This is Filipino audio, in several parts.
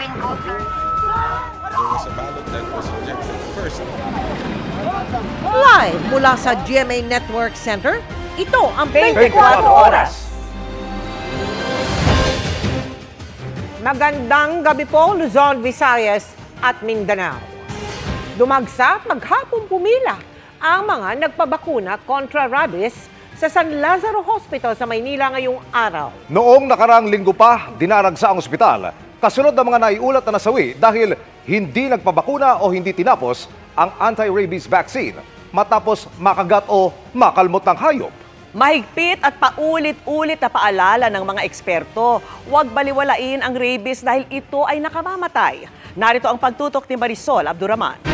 pin code, sir. There was a ballot that was rejected first. Live mula sa GMA Network Center, ito ang 24 Oras. Magandang gabi po, Luzon, Visayas at Mindanao. Dumagsa at maghapong pumila ang mga nagpabakuna kontra rabies sa San Lazaro Hospital sa Maynila ngayong araw. Noong nakaraang linggo pa, dinaragsa ang ospital. Kasunod ng mga naiulat na nasawi dahil hindi nagpabakuna o hindi tinapos ang anti-rabies vaccine matapos makagat o makalmot ng hayop. Mahigpit at paulit-ulit na paalala ng mga eksperto, huwag baliwalain ang rabies dahil ito ay nakamamatay. Narito ang pagtutok ni Marisol Abduraman.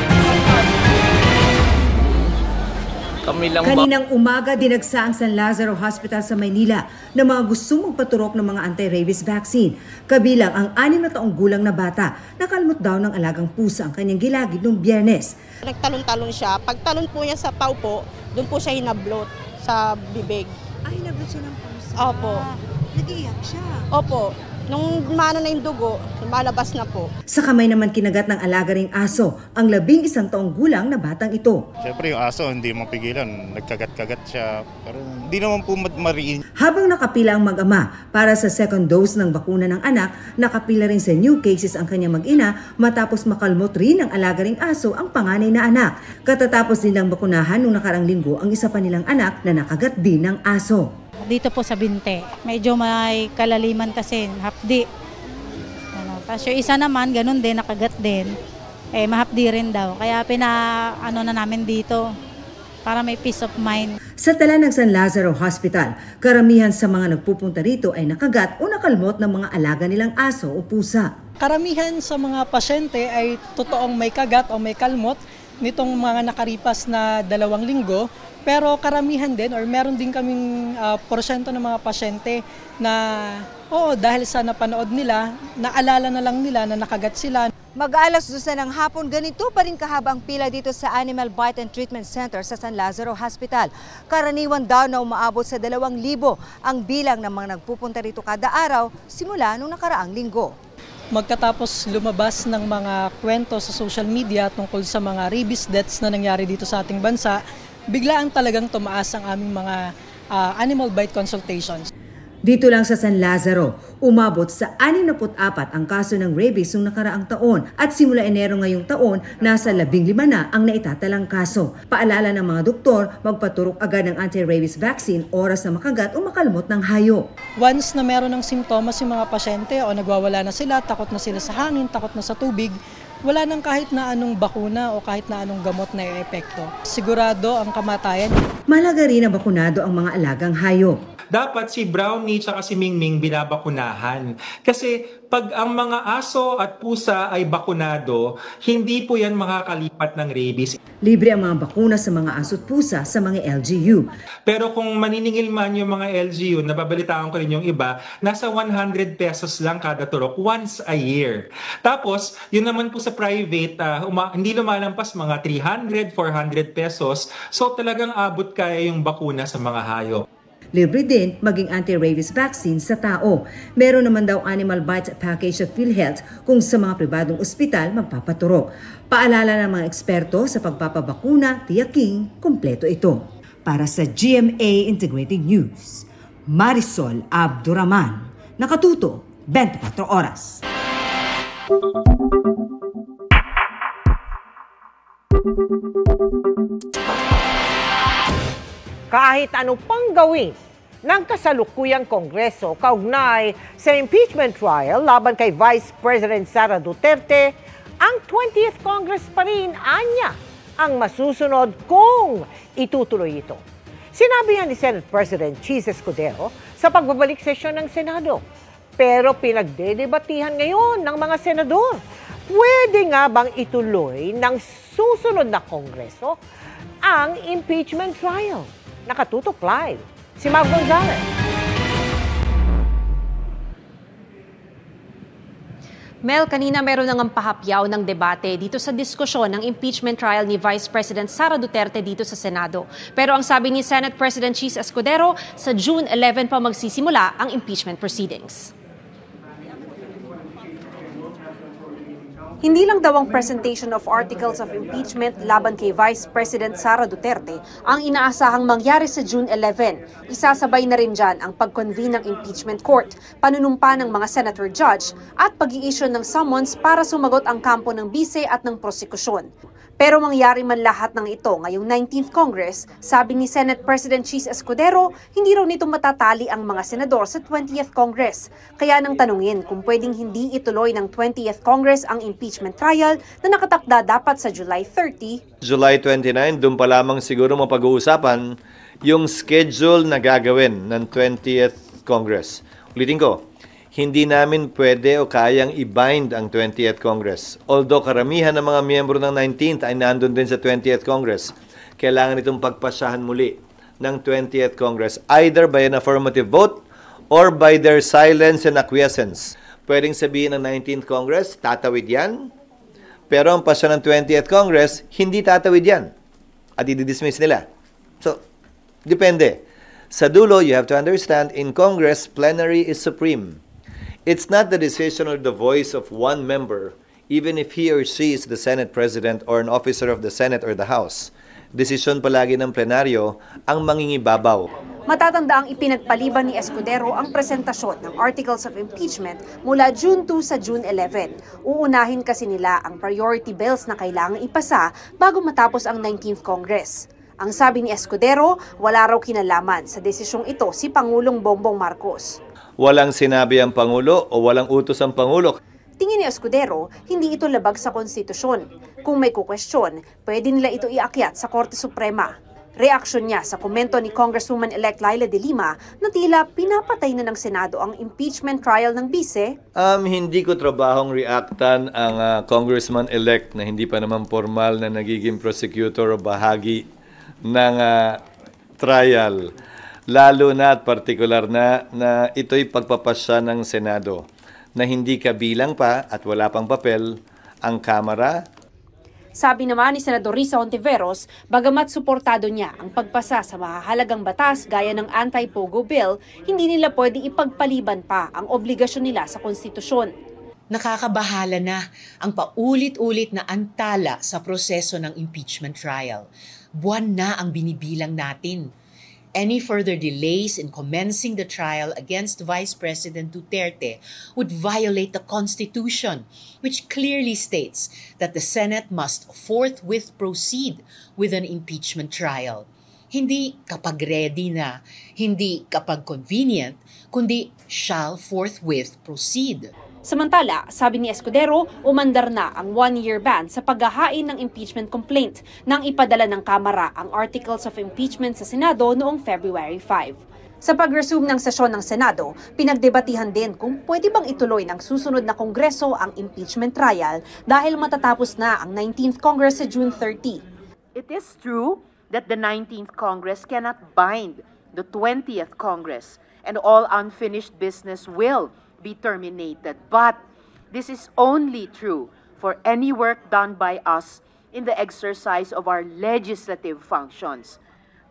Kaninang umaga, dinagsa ang San Lazaro Hospital sa Maynila ng mga gustong magpaturok ng mga anti-rabies vaccine. Kabilang ang 6 na taong gulang na bata. Nakalmot daw ng alagang pusa ang kanyang gilagid noong Biyernes. Nagtalon-talon siya. Pagtalon po niya sa paupo, doon po siya hinablot sa bibig. Hinablot siya ng pusa? Opo. Nag-iyak siya? Opo. Nung mano na yung dugo, malabas na po. Sa kamay naman kinagat ng alaga ring aso, ang 11 taong gulang na batang ito. Siyempre yung aso hindi mapigilan, nagkagat-kagat siya, pero hindi naman po mariin. Habang nakapila ang mag-ama para sa second dose ng bakuna ng anak, nakapila rin sa new cases ang kanyang mag-ina matapos makalmot rin ng alaga ring aso ang panganay na anak. Katatapos nilang bakunahan nung nakarang linggo ang isa pa nilang anak na nakagat din ng aso. Dito po sa binte. Medyo may kalaliman kasi, hapdi. Tapos yung isa naman, ganun din, nakagat din. Mahapdi rin daw. Kaya na namin dito para may peace of mind. Sa tala ng San Lazaro Hospital, karamihan sa mga nagpupunta rito ay nakagat o nakalmot ng mga alaga nilang aso o pusa. Karamihan sa mga pasyente ay totoong may kagat o may kalmot nitong mga nakaripas na 2 linggo. Pero karamihan din or meron din kaming porsyento ng mga pasyente na dahil sa napanood nila, naalala na lang nila na nakagat sila. Mag-alas 12 ng hapon, ganito pa rin kahabang pila dito sa Animal Bite and Treatment Center sa San Lazaro Hospital. Karaniwan daw na umaabot sa 2,000 ang bilang ng mga nagpupunta rito kada araw simula nung nakaraang linggo. Magkatapos lumabas ng mga kwento sa social media tungkol sa mga rabies deaths na nangyari dito sa ating bansa, biglaan talagang tumaas ang aming mga animal bite consultations. Dito lang sa San Lazaro, umabot sa 64 ang kaso ng rabies noong nakaraang taon at simula Enero ngayong taon, nasa 15 na ang naitatalang kaso. Paalala ng mga doktor, magpaturok agad ng anti-rabies vaccine oras na makagat o makalmot ng hayop. Once na meron ng simptomas yung mga pasyente o nagwawala na sila, takot na sila sa hangin, takot na sa tubig, wala nang kahit na anong bakuna o kahit na anong gamot na i-epekto. Sigurado ang kamatayan. Mahalaga rin na bakunado ang mga alagang hayop. Dapat si Brownie at si Mingming binabakunahan. Kasi pag ang mga aso at pusa ay bakunado, hindi po yan makakalipat ng rabies. Libre ang mga bakuna sa mga aso at pusa sa mga LGU. Pero kung maniningil man yung mga LGU, nababalitaan ko rin yung iba, nasa 100 pesos lang kada turok once a year. Tapos, yun naman po sa private, hindi lumalampas mga 300, 400 pesos. So talagang abot kaya yung bakuna sa mga hayop. Libre din maging anti-rabies vaccine sa tao. Meron naman daw animal bites package sa PhilHealth kung sa mga pribadong ospital magpapaturok. Paalala ng mga eksperto sa pagpapabakuna, tiyaking kumpleto ito. Para sa GMA Integrated News, Marisol Abduraman, nakatuto 24 oras. Kahit ano pang gawin ng kasalukuyang Kongreso kaugnay sa impeachment trial laban kay Vice President Sara Duterte, ang 20th Congress pa rin anya ang masusunod kung itutuloy ito. Sinabi yan ni Senate President Chis Escudero sa pagbabalik sesyon ng Senado. Pero pinagdedebatihan ngayon ng mga senador. Pwede nga bang ituloy ng susunod na Kongreso ang impeachment trial? Nakatutok live si Mag Gonzalez. Mel, kanina meron nang pahapyaw ng debate dito sa diskusyon ng impeachment trial ni Vice President Sara Duterte dito sa Senado. Pero ang sabi ni Senate President Chis Escudero, sa June 11 pa magsisimula ang impeachment proceedings. Hindi lang daw ang presentation of articles of impeachment laban kay Vice President Sara Duterte ang inaasahang mangyari sa June 11. Isasabay na rin dyan ang pag-convene ng impeachment court, panunumpa ng mga senator judge at pag-i-issue ng summons para sumagot ang kampo ng bise at ng prosekusyon. Pero mangyari man lahat ng ito ngayong 19th Congress, sabi ni Senate President Chis Escudero, hindi raw nito matatali ang mga senador sa 20th Congress. Kaya nang tanungin kung pwedeng hindi ituloy ng 20th Congress ang impeachment trial na nakatakda dapat sa July 30. July 29, doon pa lamang siguro mapag-uusapan yung schedule na gagawin ng 20th Congress. Ulitin ko, hindi namin pwede o kayang i-bind ang 20th Congress. Although karamihan ng mga miyembro ng 19th ay nandun din sa 20th Congress, kailangan itong pagpasyahan muli ng 20th Congress either by an affirmative vote or by their silence and acquiescence. Pwedeng sabihin ng 19th Congress, tatawid yan, pero ang pasya ng 20th Congress, hindi tatawid yan at i-dismiss nila. So, depende. Sa dulo, you have to understand, in Congress, plenary is supreme. It's not the decision or the voice of one member, even if he or she is the Senate President or an officer of the Senate or the House. Desisyon palagi ng plenaryo ang mangingibabaw. Matatanda ang ipinagpaliban ni Escudero ang presentasyon ng articles of impeachment mula June 2 sa June 11. Uunahin kasi nila ang priority bills na kailangang ipasa bago matapos ang 19th Congress. Ang sabi ni Escudero, wala raw kinalaman sa desisyong ito si Pangulong Bongbong Marcos. Walang sinabi ang Pangulo o walang utos ang Pangulo. Tingin ni Escudero, hindi ito labag sa konstitusyon. Kung may kukwestiyon, pwede nila ito iakyat sa Korte Suprema. Reaksyon niya sa komento ni Congresswoman-elect Laila de Lima na tila pinapatay na ng Senado ang impeachment trial ng bise. Hindi ko trabahong reactan ang Congressman-elect na hindi pa naman formal na nagiging prosecutor o bahagi ng trial. Lalo na at partikular na ito'y pagpapasya ng Senado na hindi kabilang pa at wala pang papel ang Kamara. Sabi naman ni Senador Risa Hontiveros, bagamat suportado niya ang pagpasa sa mahahalagang batas gaya ng anti-pogo bill, hindi nila pwede ipagpaliban pa ang obligasyon nila sa konstitusyon. Nakakabahala na ang paulit-ulit na antala sa proseso ng impeachment trial. Buwan na ang binibilang natin. Any further delays in commencing the trial against Vice President Duterte would violate the Constitution, which clearly states that the Senate must forthwith proceed with an impeachment trial. Hindi kapag ready na, hindi kapag convenient, kundi shall forthwith proceed. Samantala, sabi ni Escudero, umandar na ang 1-year ban sa paghahain ng impeachment complaint nang ipadala ng Kamara ang articles of impeachment sa Senado noong February 5. Sa pag-resume ng sesyon ng Senado, pinagdebatihan din kung pwede bang ituloy ng susunod na Kongreso ang impeachment trial dahil matatapos na ang 19th Congress sa June 30. It is true that the 19th Congress cannot bind the 20th Congress and all unfinished business will be terminated. But this is only true for any work done by us in the exercise of our legislative functions.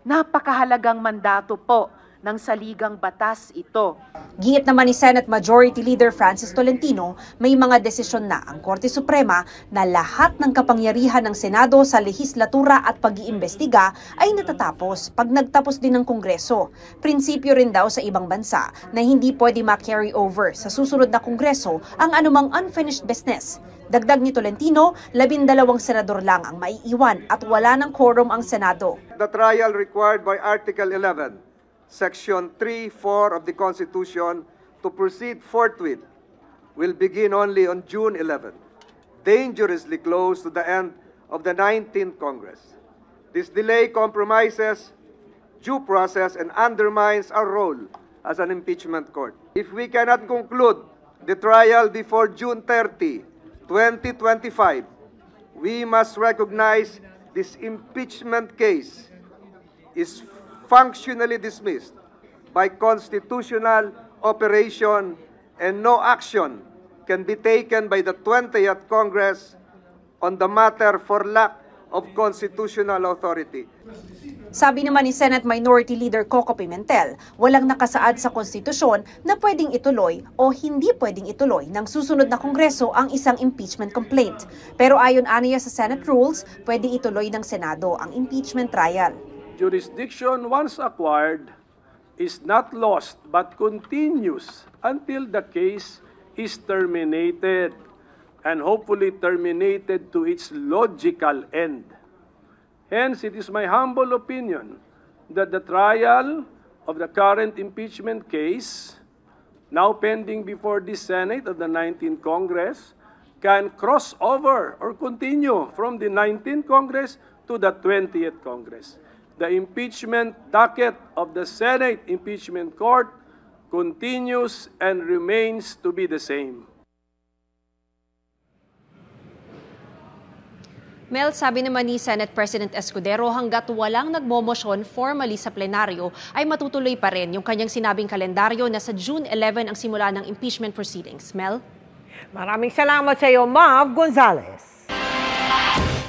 Napakahalagang mandato po ng saligang batas ito. Giit naman ni Senate Majority Leader Francis Tolentino, may mga desisyon na ang Korte Suprema na lahat ng kapangyarihan ng Senado sa lehislatura at pag-iimbestiga ay natatapos pag nagtapos din ng Kongreso. Prinsipyo rin daw sa ibang bansa na hindi pwede ma-carry over sa susunod na Kongreso ang anumang unfinished business. Dagdag ni Tolentino, 12 senador lang ang maiiwan at wala ng quorum ang Senado. The trial required by Article 11, Section 3(4) of the Constitution to proceed forthwith will begin only on June 11, dangerously close to the end of the 19th Congress. This delay compromises due process and undermines our role as an impeachment court. If we cannot conclude the trial before June 30, 2025, we must recognize this impeachment case is functionally dismissed by constitutional operation and no action can be taken by the 20th Congress on the matter for lack of constitutional authority. Sabi naman ni Senate Minority Leader Coco Pimentel, walang nakasaad sa konstitusyon na pwedeng ituloy o hindi pwedeng ituloy ng susunod na Kongreso ang isang impeachment complaint. Pero ayon aniya sa Senate rules, pwedeng ituloy ng Senado ang impeachment trial. Jurisdiction once acquired is not lost but continues until the case is terminated and hopefully terminated to its logical end. Hence, it is my humble opinion that the trial of the current impeachment case, now pending before the Senate of the 19th Congress, can cross over or continue from the 19th Congress to the 20th Congress. The impeachment docket of the Senate Impeachment Court continues and remains to be the same. Mel, sabi naman ni Senate President Escudero, hanggat walang nagmomosyon formally sa plenaryo, ay matutuloy pa rin yung kanyang sinabing kalendaryo na sa June 11 ang simula ng impeachment proceedings. Mel? Maraming salamat sa iyo, Mav Gonzalez.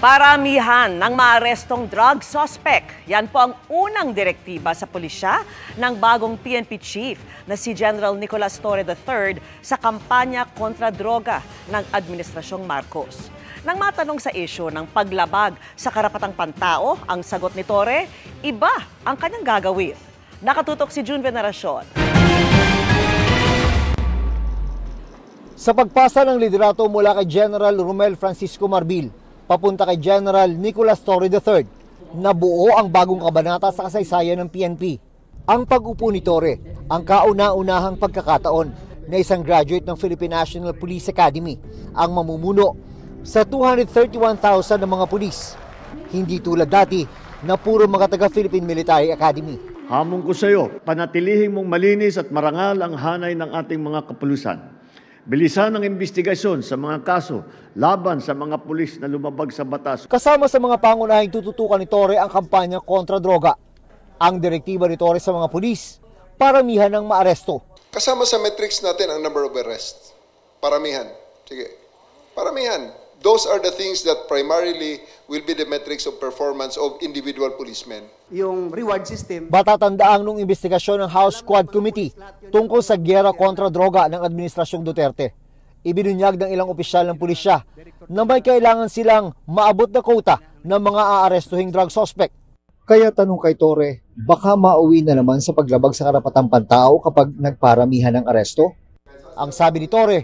Paramihan ng maarestong drug suspect. Yan po ang unang direktiba sa pulisya ng bagong PNP chief na si General Nicolas Torre III sa kampanya kontra droga ng Administrasyong Marcos. Nang matanong sa isyu ng paglabag sa karapatang pantao, ang sagot ni Torre, iba ang kanyang gagawin. Nakatutok si June Veneracion. Sa pagpasa ng liderato mula kay General Romel Francisco Marbil, papunta kay General Nicolas Torre III, nabuo ang bagong kabanata sa kasaysayan ng PNP. Ang pag-upo ni Torre, ang kauna-unahang pagkakataon na isang graduate ng Philippine National Police Academy, ang mamumuno sa 231,000 ng mga pulis. Hindi tulad dati na puro mga taga-Philippine Military Academy. Hamon ko sa iyo, panatilihing mong malinis at marangal ang hanay ng ating mga kapulisan. Bilisan ang investigasyon sa mga kaso laban sa mga pulis na lumabag sa batas. Kasama sa mga pangunahing tututukan ni Torre ang kampanya kontra droga. Ang direktiba ni Torre sa mga pulis, paramihan ng maaresto. Kasama sa metrics natin ang number of arrests. Paramihan. Sige. Paramihan. Those are the things that primarily will be the metrics of performance of individual policemen. Yung reward system. Batatandaang nung investigasyon ng House Squad Committee tungkol sa gyera kontra droga ng Administrasyong Duterte. Ibinunyag ng ilang opisyal ng pulisya na may kailangan silang maabot na quota ng mga aarestuhing drug suspect. Kaya tanong kay Torre, baka mauwi na naman sa paglabag sa karapatang pantao kapag nagparamihan ng aresto? Ang sabi ni Torre,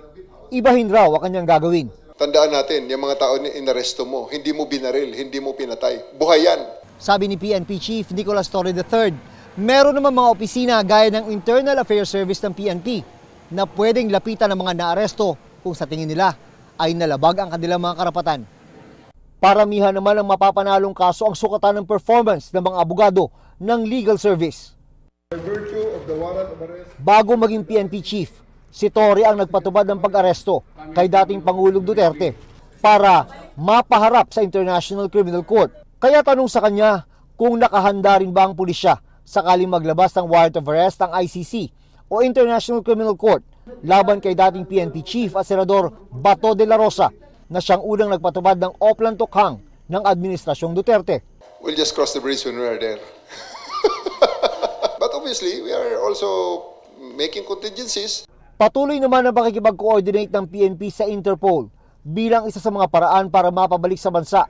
ibahin raw ang kanyang gagawin. Tandaan natin, yung mga tao na inaresto mo, hindi mo binaril, hindi mo pinatay. Buhay yan. Sabi ni PNP Chief Nicolas Torre III, meron naman mga opisina gaya ng Internal Affairs Service ng PNP na pwedeng lapitan ng mga naaresto kung sa tingin nila ay nalabag ang kanilang mga karapatan. Paramihan naman ang mapapanalong kaso ang sukatan ng performance ng mga abogado ng legal service. Bago maging PNP Chief, si Torre ang nagpatubad ng pag-aresto kay dating Pangulong Duterte para mapaharap sa International Criminal Court. Kaya tanong sa kanya kung nakahanda rin ba ang pulisya sakaling maglabas ng warrant of arrest ang ICC o International Criminal Court laban kay dating PNP Chief at Senador Bato de la Rosa na siyang unang nagpatubad ng Oplan Tokhang ng Administrasyong Duterte. We'll just cross the bridge when we are there. But obviously, we are also making contingencies. Patuloy naman ang pakikipag-coordinate ng PNP sa Interpol bilang isa sa mga paraan para mapabalik sa bansa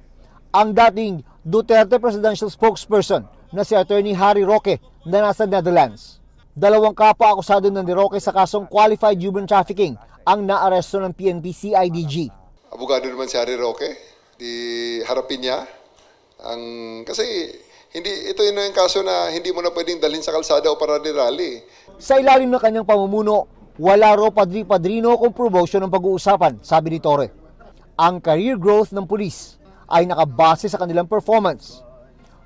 ang dating Duterte Presidential Spokesperson na si Attorney Harry Roque na nasa Netherlands. 2 kapwa-akusado ng ni Roque sa kasong qualified human trafficking ang naaresto ng PNP CIDG. Abogado naman si Harry Roque, di harapin niya. Kasi ito yung kaso na hindi mo na pwedeng dalhin sa kalsada o para rally. Sa ilalim ng kanyang pamumuno, wala raw padri-padrino kung promotion ng pag-uusapan, sabi ni Torre. Ang career growth ng pulis ay nakabase sa kanilang performance.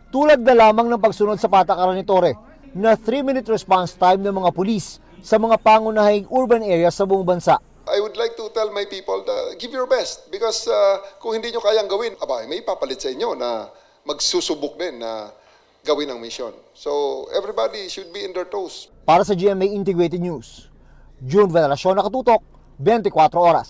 Tulad na lamang ng pagsunod sa patakaran ni Torre na 3-minute response time ng mga pulis sa mga pangunahing urban areas sa buong bansa. I would like to tell my people, give your best because kung hindi nyo kayang gawin, may papalit sa inyo na magsusubok din na gawin ang mission. So everybody should be in their toes. Para sa GMA Integrated News, June Veneracion, nakatutok, 24 oras.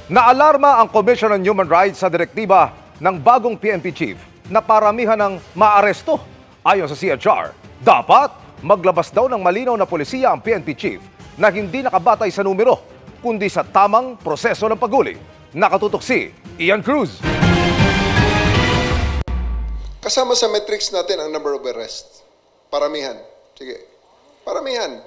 Naalarma ang Commission on Human Rights sa direktiba ng bagong PNP Chief na paramihan ng maaresto. Ayon sa CHR, dapat maglabas daw ng malinaw na polisiya ang PNP chief na hindi nakabatay sa numero, kundi sa tamang proseso ng paghuli. Nakatutok si Ian Cruz. Kasama sa metrics natin ang number of arrests. Paramihan. Sige. Paramihan.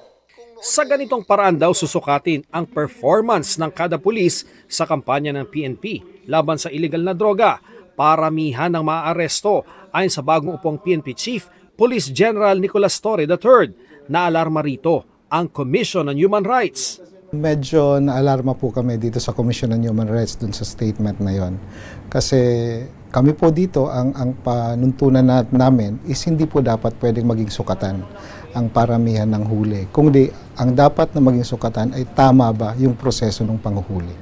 Sa ganitong paraan daw susukatin ang performance ng kada pulis sa kampanya ng PNP laban sa illegal na droga. Paramihan ng maaresto ayon sa bagong upong PNP Chief, Police General Nicolas Torre III. Naalarma rito ang Commission on Human Rights. Medyo naalarma po kami dito sa Commission on Human Rights dun sa statement na yon. Kasi kami po dito, ang panuntunan namin is hindi po dapat pwedeng maging sukatan ang paramihan ng huli. Kung di, ang dapat na maging sukatan ay tama ba yung proseso ng panghuli.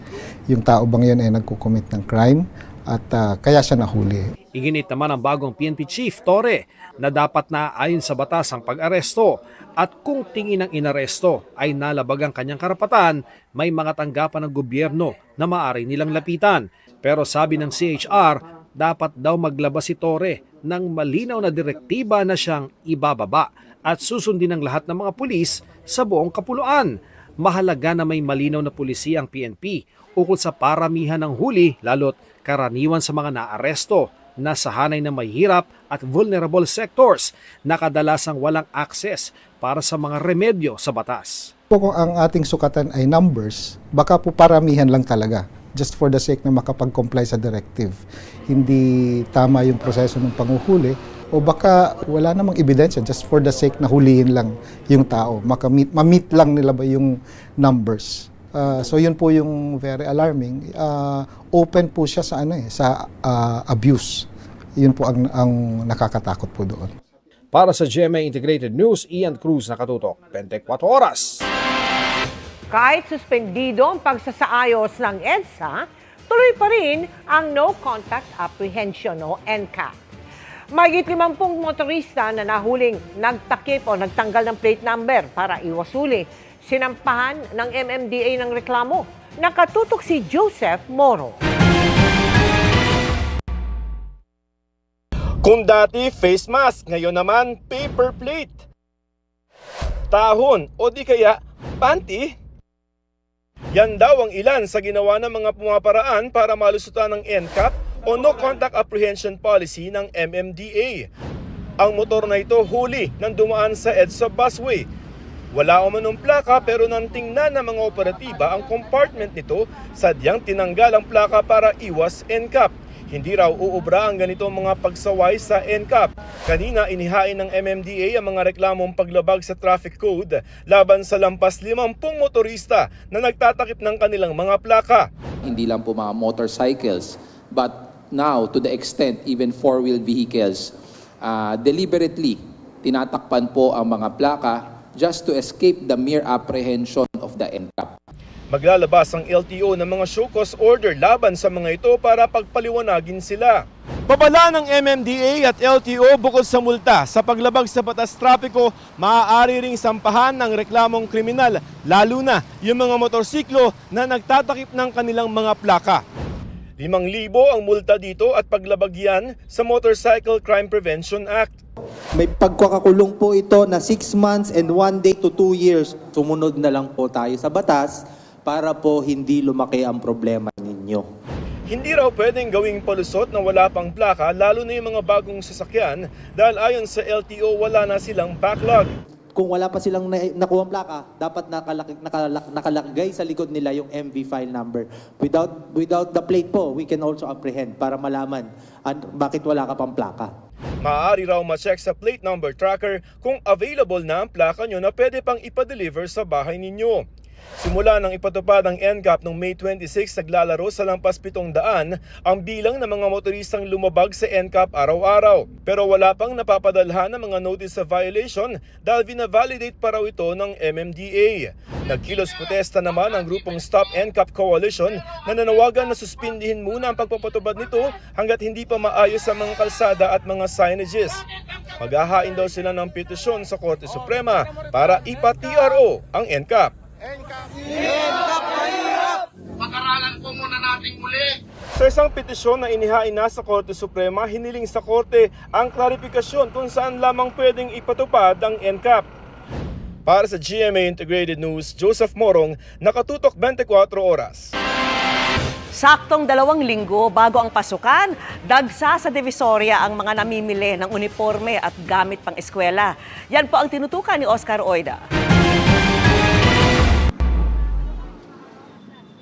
Yung tao bang yun ay nagkukomit ng crime at kaya siya nahuli. Iginit naman ang bagong PNP Chief Torre na dapat na ayon sa batas ang pag-aresto at kung tingin ng inaresto ay nalabag ang kanyang karapatan, may mga tanggapan ng gobyerno na maaari nilang lapitan. Pero sabi ng CHR, dapat daw maglabas si Torre ng malinaw na direktiba na siyang ibababa at susundin ng lahat ng mga pulis sa buong kapuluan. Mahalaga na may malinaw na pulisiya ang PNP ukol sa paramihan ng huli lalo't karaniwan sa mga naaresto na sa hanay na may hirap at vulnerable sectors na kadalasang walang access para sa mga remedyo sa batas. Kung ang ating sukatan ay numbers, baka po paramihan lang talaga just for the sake na makapag-comply sa directive. Hindi tama yung proseso ng panguhuli o baka wala namang ebidensya just for the sake na hulihin lang yung tao. Ma-meet lang nila ba yung numbers. So yun po yung very alarming. Open po siya sa abuse. Yun po ang nakakatakot po doon. Para sa GMA Integrated News, Ian Cruz, nakatutok 24 oras. Kahit suspendido ang pagsasaayos ng EDSA, tuloy pa rin ang No Contact Apprehension o NCAP. Mahigit 50 motorista na nahuling nagtakip o nagtanggal ng plate number para iwasuli. Sinampahan ng MMDA ng reklamo. Nakatutok si Joseph Moro. Kung dati face mask, ngayon naman paper plate. Tahon o di kaya panty. Yan daw ang ilan sa ginawa ng mga pumaparaan para malusutan ng NCAP o No Contact Apprehension Policy ng MMDA. Ang motor na ito huli nang dumaan sa EDSA busway. Wala umanong plaka pero nang tingnan ng mga operatiba ang compartment nito, sadyang tinanggal ang plaka para iwas NCAP. Hindi raw uubra ang ganitong mga pagsaway sa NCAP. Kanina inihain ng MMDA ang mga reklamong paglabag sa traffic code laban sa lampas 50 motorista na nagtatakip ng kanilang mga plaka. Hindi lang po mga motorcycles, but now to the extent even four-wheel vehicles, deliberately tinatakpan po ang mga plaka just to escape the mere apprehension of the NCAP. Maglalabas ang LTO ng mga show cause order laban sa mga ito para pagpaliwanagin sila. Babala ng MMDA at LTO bukod sa multa sa paglabag sa batas trapiko, maaari ring sampahan ng reklamong kriminal, lalo na yung mga motorsiklo na nagtatakip ng kanilang mga plaka. 5,000 ang multa dito at paglabag yan sa Motorcycle Crime Prevention Act. May pagkakakulong po ito na 6 months and 1 day to 2 years. Sumunod na lang po tayo sa batas para po hindi lumaki ang problema ninyo. Hindi raw pwedeng gawing palusot na wala pang plaka, lalo na yung mga bagong sasakyan dahil ayon sa LTO wala na silang backlog. Kung wala pa silang nakuha ang plaka, dapat nakalagay sa likod nila yung MV file number. Without the plate po, we can also apprehend para malaman bakit wala ka pang plaka. Maaari raw ma-check sa plate number tracker kung available na ang plaka nyo na pwede pang ipa-deliver sa bahay ninyo. Simula nang ipatupad ang NCAP noong May 26, naglalaro sa lampas 700 ang bilang ng mga motoristang lumabag sa NCAP araw-araw. Pero wala pang napapadalhan ng mga notice of violation dahil vina-validate pa raw ito ng MMDA. Nagkilos protesta naman ang grupong Stop NCAP Coalition na nanawagan na suspindihin muna ang pagpapatupad nito hanggat hindi pa maayos ang mga kalsada at mga signages. Maghahain daw sila ng petisyon sa Korte Suprema para ipa-TRO ang NCAP. NCAP mahirap! Pag-aralan po muna natin muli Sa isang petisyon na inihain na sa Korte Suprema, hiniling sa Korte ang klarifikasyon kung saan lamang pwedeng ipatupad ang NCAP. Para sa GMA Integrated News, Joseph Morong, nakatutok 24 oras. Saktong 2 linggo bago ang pasukan, dagsa sa Divisoria ang mga namimili ng uniforme at gamit pang eskwela. Yan po ang tinutukan ni Oscar Oida.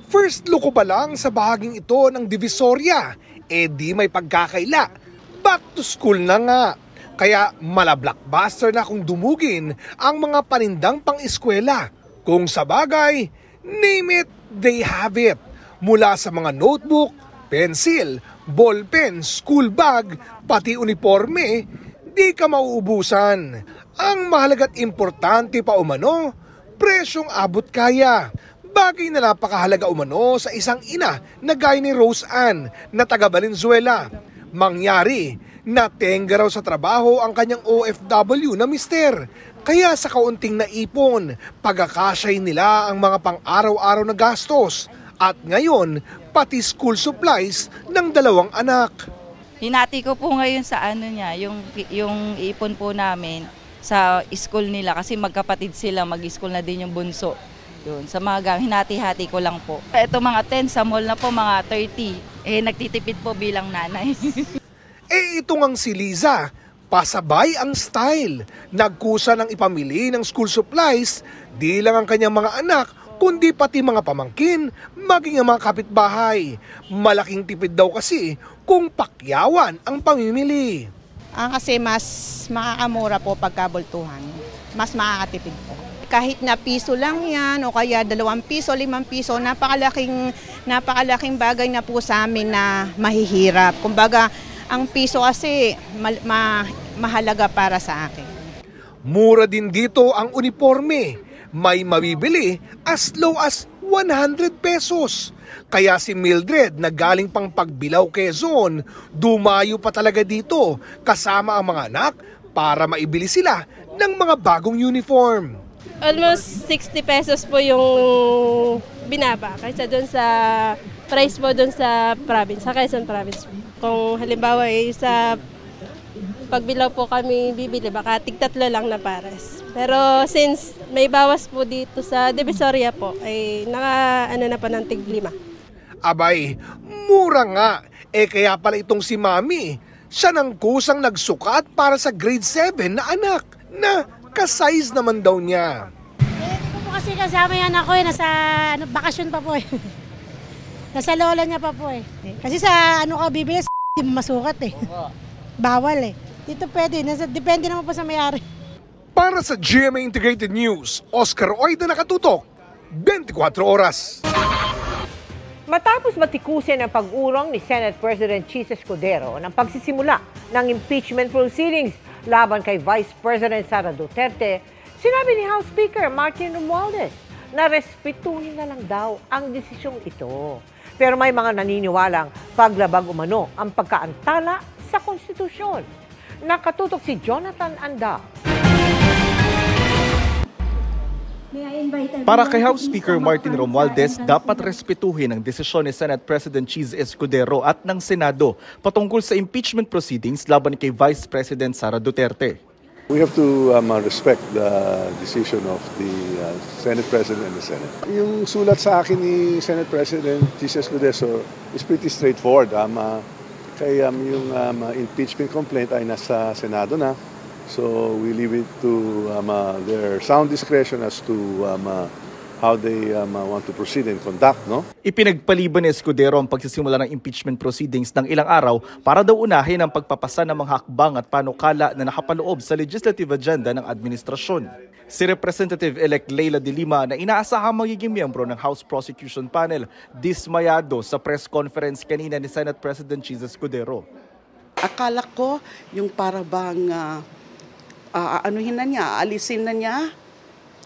First look ko pa lang sa bahaging ito ng Divisoria, di may pagkakaila. Back to school na nga. Kaya mala-blockbuster na kung dumugin ang mga panindang pang-eskwela. Kung sa bagay, name it, they have it. Mula sa mga notebook, pencil, ballpen, school bag, pati uniforme, di ka mauubusan. Ang mahalagat importante pa umano, presyong abot kaya. Bagay na napakahalaga umano sa isang ina na gaya ni Rose Ann na taga Valenzuela. Mangyari, natenga raw sa trabaho ang kanyang OFW na mister. Kaya sa kaunting naipon, pagkakasya nila ang mga pang-araw-araw na gastos. At ngayon, pati school supplies ng 2 anak. Hinati ko po ngayon sa yung ipon po namin sa school nila kasi magkapatid sila, mag-school na din yung bunso. Yun, sa mga hinati-hati ko lang po. Ito mga 10, sa mall na po mga 30. Nagtitipid po bilang nanay. Ito ngang si Liza, pasabay ang style. Nagkusa ng ipamili ng school supplies, di lang ang kanyang mga anak, kundi pati mga pamangkin, maging ang mga kapitbahay. Malaking tipid daw kasi kung pakyawan ang pamimili. Kasi mas makakamura po pagkabultuhan. Mas makakatipid po. Kahit na piso lang yan o kaya 2 piso, 5 piso, napakalaking bagay na po sa amin na mahihirap. Kumbaga, ang piso kasi mahalaga para sa akin. Mura din dito ang uniforme. May mabibili as low as 100 pesos. Kaya si Mildred na galing pang Pagbilao, Quezon, dumayo pa talaga dito kasama ang mga anak para maibili sila ng mga bagong uniform. Almost 60 pesos po yung binaba kaysa doon sa price po doon sa province, sa Quezon province. Kung halimbawa sa Pagbilao po kami bibili, baka tig-3 lang na pares. Pero since may bawas po dito sa Divisoria po, ay na pa ng tig-5. Abay, mura nga. Kaya pala itong si Mami, siya nang kusang nagsukat para sa grade 7 na anak na ka-size naman daw niya. Hindi ko po kasi kasama yan ako nasa bakasyon pa po Nasa lola niya pa po Kasi sa ka bibili, hindi mo masukat Bawal Dito pwede, depende naman po sa may-ari. Para sa GMA Integrated News, Oscar Oida, nakatutok, 24 oras. Matapos matikusin ang pag-urong ni Senate President Chis Escudero ng pagsisimula ng impeachment proceedings laban kay Vice President Sara Duterte, sinabi ni House Speaker Martin Romualdez na respetuhin na lang daw ang desisyong ito. Pero may mga naniniwalang paglabag umano ang pagkaantala sa konstitusyon. Nakatutok si Jonathan Anda. Para kay House Speaker Martin Romualdez, dapat respetuhin ang desisyon ni Senate President Chis Escudero at ng Senado patungkol sa impeachment proceedings laban kay Vice President Sara Duterte. We have to respect the decision of the Senate President and the Senate. Yung sulat sa akin ni Senate President Chis Escudero is pretty straightforward. Kaya yung impeachment complaint ay nasa Senado na. So we leave it to their sound discretion as to how they want to proceed and conduct, no? Ipinagpaliban ni Escudero ang pagsisimula ng impeachment proceedings ng ilang araw para daw unahin ang pagpapasa ng mga hakbang at panukala na nakapaloob sa legislative agenda ng administrasyon. Si Representative-elect Leila de Lima na inaasahang magiging miyembro ng House Prosecution Panel, dismayado sa press conference kanina ni Senate President Chis Escudero. Akala ko yung para bang alisin na niya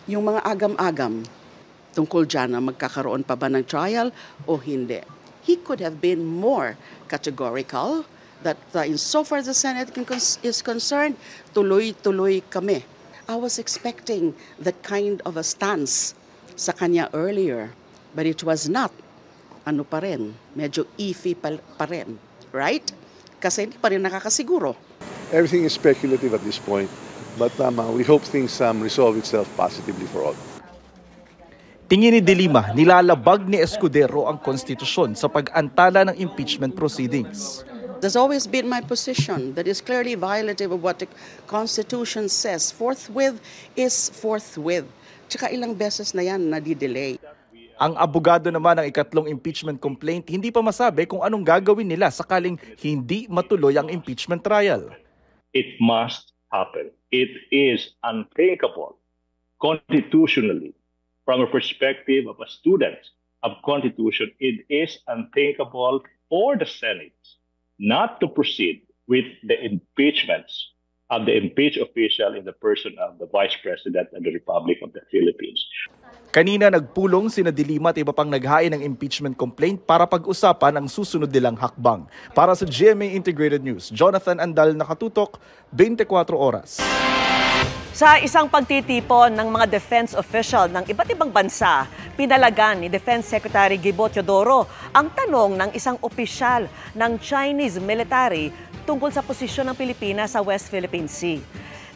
yung mga agam-agam tungkol dyan na magkakaroon pa ba ng trial o hindi. He could have been more categorical that insofar as the Senate is concerned, tuloy-tuloy kami. I was expecting that kind of a stance sa kanya earlier, but it was not ano pa rin, medyo iffy pa rin, right? Kasi hindi pa rin nakakasiguro. Everything is speculative at this point, but we hope things resolve itself positively for all. Tingin ni De Lima, nilalabag ni Escudero ang konstitusyon sa pag-antala ng impeachment proceedings. There's always been my position that is clearly violative of what the Constitution says. Forthwith is forthwith. Tsaka ilang beses na yan nadidelay. Ang abogado naman ng ikatlong impeachment complaint hindi pa masabi kung anong gagawin nila sakaling hindi matuloy ang impeachment trial. It must happen. It is unthinkable constitutionally. From a perspective of a student of Constitution, it is unthinkable for the Senate not to proceed with the impeachments of the impeached official in the person of the Vice President of the Republic of the Philippines. Kanina nagpulong sina De Lima at iba pang naghain ng impeachment complaint para pag-usapan ang susunod nilang hakbang. Para sa GMA Integrated News, Jonathan Andal, nakatutok, 24 oras. Sa isang pagtitipon ng mga defense official ng iba't ibang bansa, pinalagan ni Defense Secretary Gibo Teodoro ang tanong ng isang opisyal ng Chinese military tungkol sa posisyon ng Pilipinas sa West Philippine Sea.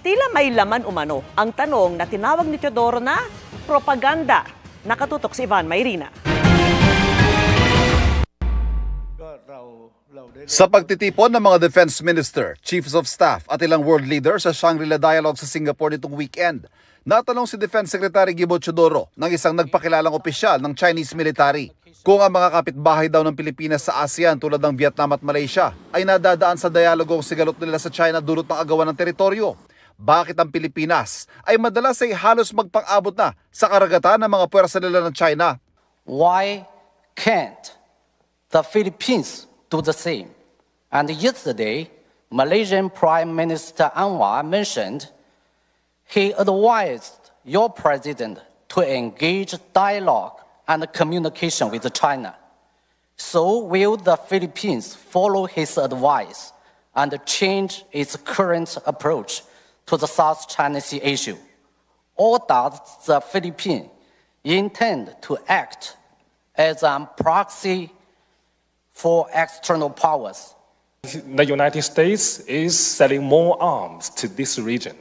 Tila may laman umano ang tanong na tinawag ni Teodoro na propaganda. Nakatutok si Ivan Mayrina. Sa pagtitipon ng mga defense minister, chiefs of staff at ilang world leaders sa Shangri-La Dialogue sa Singapore nitong weekend, natanong si Defense Secretary Gibo Teodoro ng isang nagpakilalang opisyal ng Chinese military kung ang mga kapitbahay daw ng Pilipinas sa ASEAN tulad ng Vietnam at Malaysia ay nadadaan sa dialogong sigalot nila sa China dulot ng agawan ng teritoryo. Bakit ang Pilipinas ay madalas ay halos magpang-abot na sa karagatan ng mga puwersa nila ng China? Why can't the Philippines do the same? And yesterday, Malaysian Prime Minister Anwar mentioned he advised your president to engage dialogue and communication with China. So will the Philippines follow his advice and change its current approach to the South China Sea issue? Or does the Philippines intend to act as a proxy for external powers? The United States is selling more arms to this region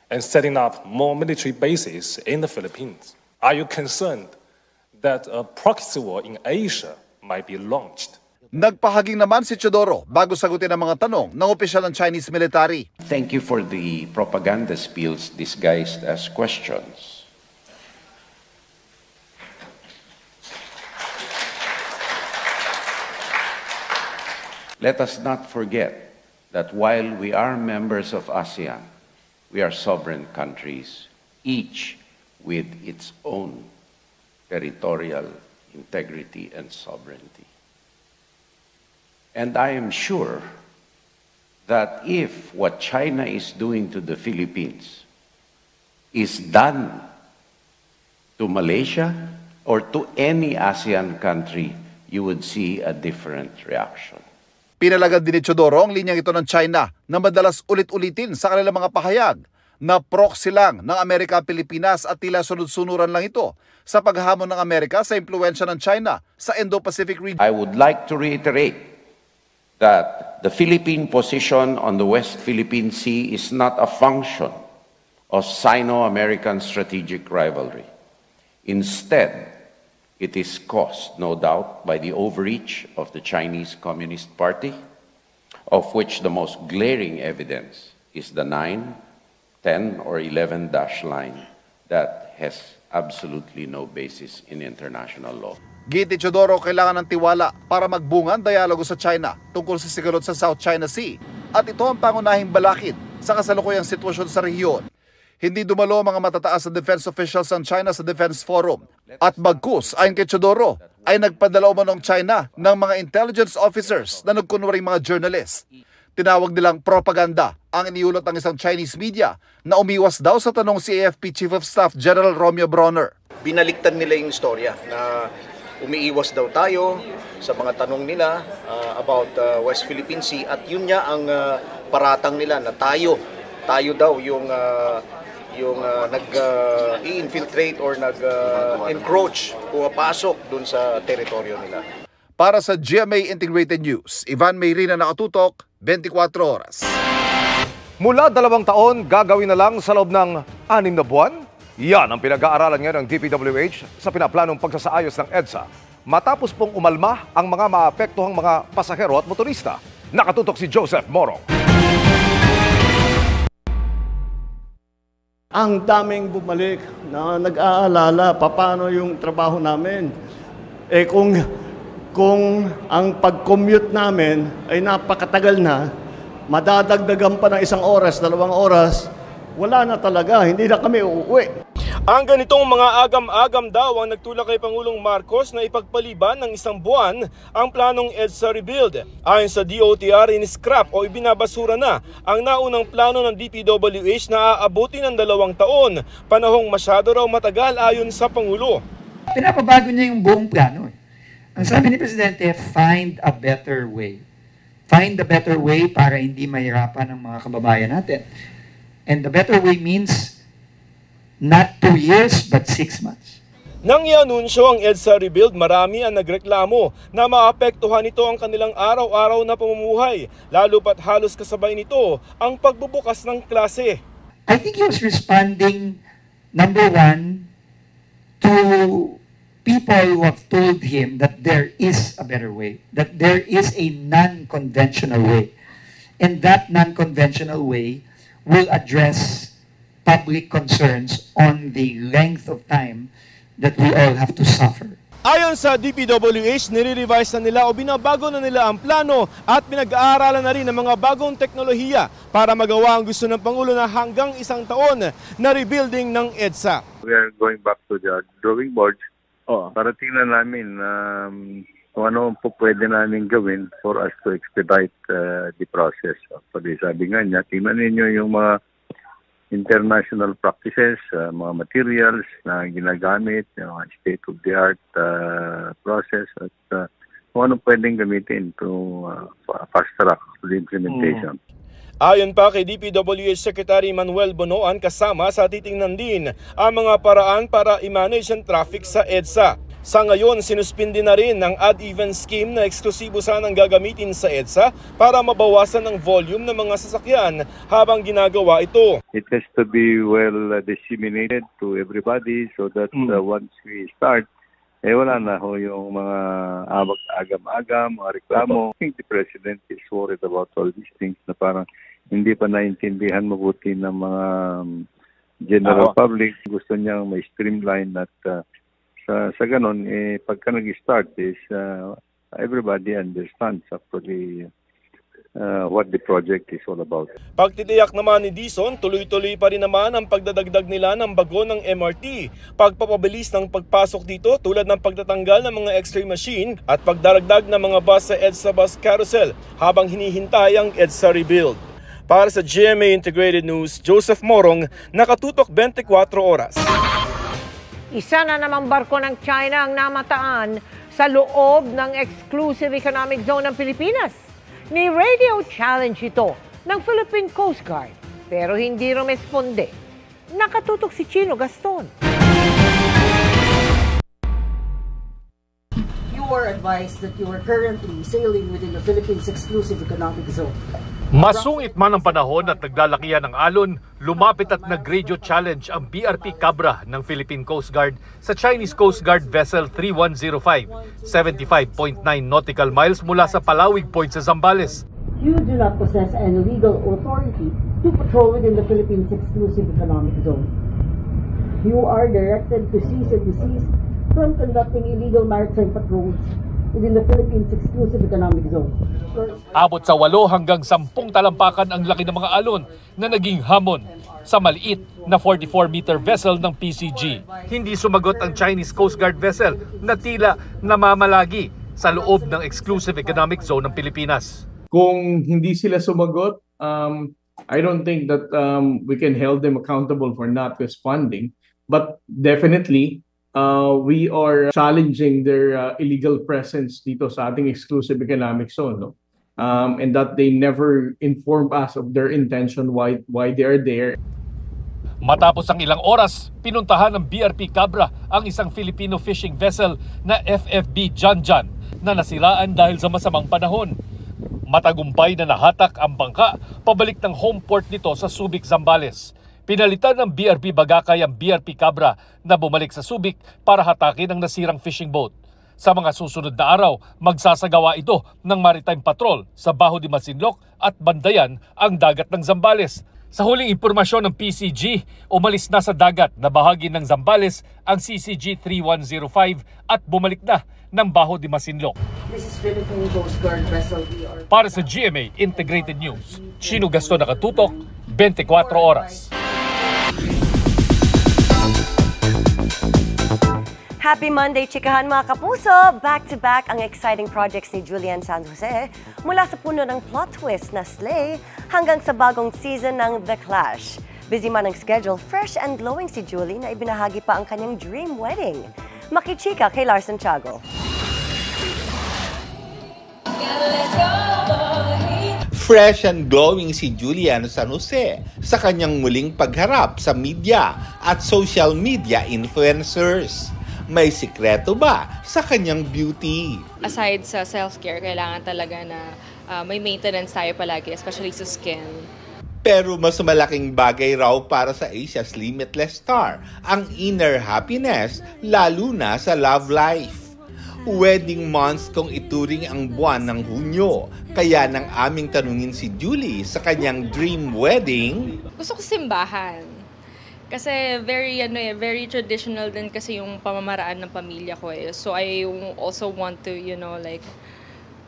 and setting up more military bases in the Philippines. Are you concerned that a proxy war in Asia might be launched? Nagpahaging naman si Teodoro bago sagutin ang mga tanong ng opisyal ng Chinese military. Thank you for the propaganda spills disguised as questions. Let us not forget that while we are members of ASEAN, we are sovereign countries, each with its own territorial integrity and sovereignty. And I am sure that if what China is doing to the Philippines is done to Malaysia or to any ASEAN country, you would see a different reaction. Pinalagad din ni Teodoro ang linyang ito ng China na madalas ulit-ulitin sa kanilang mga pahayag na proxy lang ng Amerika at Pilipinas at tila sunod-sunuran lang ito sa paghamon ng Amerika sa impluensya ng China sa Indo-Pacific region. I would like to reiterate that the Philippine position on the West Philippine Sea is not a function of Sino-American strategic rivalry. Instead, it is caused, no doubt, by the overreach of the Chinese Communist Party, of which the most glaring evidence is the 9, 10, or 11 dash line that has absolutely no basis in international law. Giti Teodoro, kailangan ng tiwala para magbungan dialogo sa China tungkol sa sigalot sa South China Sea. At ito ang pangunahing balakid sa kasalukuyang sitwasyon sa rehiyon. Hindi dumalo mga matataas na defense officials ng China sa Defense Forum. At bagkus, ayon kay Teodoro, ay nagpadala umano ng China ng mga intelligence officers na nagkunwaring mga journalist. Tinawag nilang propaganda ang iniulot ng isang Chinese media na umiwas daw sa tanong si AFP Chief of Staff General Romeo Bronner. Binaliktad nila yung istorya na umiiwas daw tayo sa mga tanong nila about West Philippine Sea at yun nga ang paratang nila na tayo daw yung nag-i-infiltrate or nag-encroach, pumapasok dun sa teritoryo nila. Para sa GMA Integrated News, Ivan Mayrina, nakatutok, 24 oras. Mula 2 taon, gagawin na lang sa loob ng 6 na buwan? Yan ang pinag-aaralan ngayon ng DPWH sa pinaplanong pagsasaayos ng EDSA. Matapos pong umalma ang mga maapektuhang mga pasahero at motorista. Nakatutok si Joseph Morong. Ang daming bumalik na nag-aalala paano yung trabaho namin. Kung ang pag-commute namin ay napakatagal na, madadagdagan pa ng 1 oras, 2 oras, wala na talaga, hindi na kami uuwi. Ang ganitong mga agam-agam daw ang nagtulak kay Pangulong Marcos na ipagpaliban ng 1 buwan ang planong EDSA rebuild. Ayon sa DOTR, in-scrap o ibinabasura na ang naunang plano ng DPWH na aabutin ng 2 taon, panahong masyado raw matagal ayon sa Pangulo. Pinapabago niya yung buong plano. Ang sabi ni Presidente, find a better way. Find a better way para hindi mahirapan ang mga kababayan natin. And the better way means not 2 years, but 6 months. Nang i-anunsyo ang EDSA rebuild, marami ang nagreklamo na maapektuhan nito ang kanilang araw-araw na pamumuhay, lalo pat halos kasabay nito ang pagbubukas ng klase. I think he was responding, number one, to people who have told him that there is a better way, that there is a non-conventional way. And that non-conventional way will address public concerns on the length of time that we all have to suffer. Ayon sa DPWH, nire-revise na nila o binabago na nila ang plano at pinag-aaralan na rin ng mga bagong teknolohiya para magawa ang gusto ng Pangulo na hanggang 1 taon na rebuilding ng EDSA. We are going back to the drawing board para tingnan namin kung ano po pwede namin gawin for us to expedite the process. Actually, sabi nga niya, tingnan ninyo yung mga international practices, mga materials na ginagamit, yung state-of-the-art process at kung ano pwedeng gamitin to fast-track the implementation. Ayon pa kay DPWH Secretary Manuel Bonoan, kasama sa titingnan din ang mga paraan para i-manage ang traffic sa EDSA. Sa ngayon, sinuspindi na rin ang odd-even scheme na eksklusibo sanang gagamitin sa EDSA para mabawasan ang volume ng mga sasakyan habang ginagawa ito. It has to be well disseminated to everybody so that once we start, wala na ho yung mga agam-agam, mga reklamo. I think the President is worried about all these things na parang hindi pa naintindihan mabuti ng mga general public. Gusto niyang may streamline at sa ganon, pagka nag-start is everybody understands actually what the project is all about. Pagtitiyak naman ni Dizon, tuloy-tuloy pa rin naman ang pagdadagdag nila ng bago ng MRT, pagpapabilis ng pagpasok dito tulad ng pagtatanggal ng mga X-ray machine at pagdaragdag ng mga bus sa EDSA bus carousel habang hinihintay ang EDSA rebuild. Para sa GMA Integrated News, Joseph Morong, nakatutok 24 oras. Isa na namang barko ng China ang namataan sa loob ng Exclusive Economic Zone ng Pilipinas. Ni-radio challenge ito ng Philippine Coast Guard pero hindi rumesponde. Nakatutok si Chino Gaston. You are advised that you are currently sailing within the Philippines Exclusive Economic Zone. Masungit man ang panahon at naglalakihan ng alon, lumapit at nag-radio challenge ang BRP Cabra ng Philippine Coast Guard sa Chinese Coast Guard Vessel 3105, 75.9 nautical miles mula sa Palawig Point sa Zambales. You do not possess any legal authority to patrol within the Philippines Exclusive Economic Zone. You are directed to cease and desist from conducting illegal maritime patrols within the Philippines Exclusive Economic Zone. Abot sa 8 hanggang 10 talampakan ang laki ng mga alon na naging hamon sa maliit na 44-meter vessel ng PCG. Hindi sumagot ang Chinese Coast Guard vessel na tila namamalagi sa loob ng Exclusive Economic Zone ng Pilipinas. Kung hindi sila sumagot, I don't think that we can hold them accountable for not responding. But definitely, we are challenging their illegal presence dito sa ating Exclusive Economic Zone, no? And that they never inform us of their intention why they are there. Matapos ang ilang oras, pinuntahan ng BRP Cabra ang isang Filipino fishing vessel na FFB Janjan na nasiraan dahil sa masamang panahon. Matagumpay na nahatak ang bangka pabalik ng home port nito sa Subic, Zambales. Pinalitan ng BRP Bagakay ang BRP Cabra na bumalik sa Subic para hatakin ang nasirang fishing boat. Sa mga susunod na araw, magsasagawa ito ng maritime patrol sa Baho de Masinloc at bandayan ang dagat ng Zambales. Sa huling impormasyon ng PCG, umalis na sa dagat na bahagi ng Zambales ang CCG 3105 at bumalik na ng Baho de Masinloc. Para sa GMA Integrated News, Chino Gaston nakatutok, 24 oras. Happy Monday, chikahan mga kapuso! Back-to-back ang exciting projects ni Julian San Jose mula sa puno ng plot twist na Slay hanggang sa bagong season ng The Clash. Busy man ang schedule, fresh and glowing si Julie na ibinahagi pa ang kanyang dream wedding. Makichika kay Larson Tiago. Fresh and glowing si Julian San Jose sa kanyang muling pagharap sa media at social media influencers. May sikreto ba sa kanyang beauty? Aside sa self-care, kailangan talaga na may maintenance tayo palagi, especially sa skin. Pero mas malaking bagay raw para sa Asia's Limitless Star ang inner happiness, lalo na sa love life. Wedding months kung ituring ang buwan ng Hunyo. Kaya nang aming tanungin si Julie sa kanyang dream wedding. Gusto ko simbahan. Kasi very traditional din kasi yung pamamaraan ng pamilya ko eh. So I also want to,